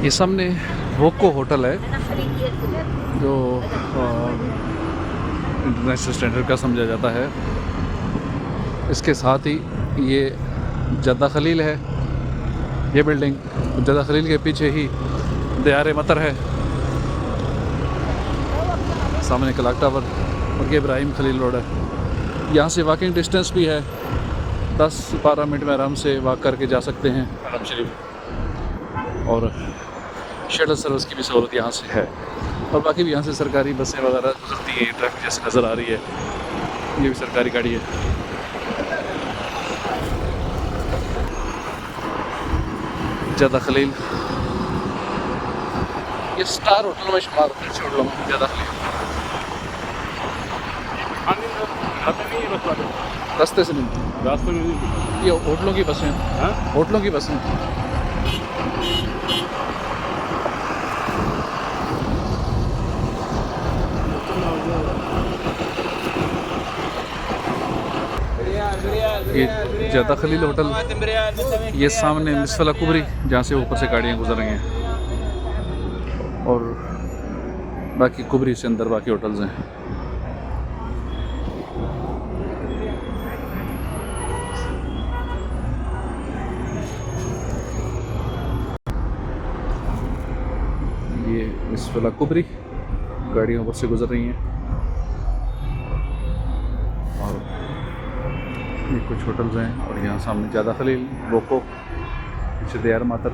ये सामने वोको होटल है जो इंटरनेशनल स्टैंडर्ड का समझा जाता है। इसके साथ ही ये जद्दा खलील है, ये बिल्डिंग। जद्दा खलील के पीछे ही दयार मतर है, सामने क्लॉक टावर, और ये इब्राहिम खलील रोड है। यहाँ से वॉकिंग डिस्टेंस भी है, 10-12 मिनट में आराम से वॉक करके जा सकते हैं हरम शरीफ। और शटल सर्विस की भी सहूलत यहाँ से है, और बाकी भी यहाँ से सरकारी बसें वगैरह गुजरती हैं। ट्रैफिक जैसे नज़र आ रही है, ये भी सरकारी गाड़ी है। जद्दा खलील ये स्टार होटलों में शुमार होते हैं, होटलों में जद्दा खलील। रास्ते से नहीं, रास्ते में नहीं, ये होटलों की बसें, होटलों की बसें। ये जद्दा खलील होटल, ये सामने मिसफला कुबरी जहाँ से ऊपर से गाड़ियाँ गुजर रही हैं, और बाकी कुबरी से अंदर बाकी होटल्स हैं। ये मिसफला कुबरी गाड़ियाँ ऊपर से गुजर रही हैं, और ये कुछ होटल्स हैं। और यहाँ सामने जद्दा खलील, वोको, पीछे दयार मतर।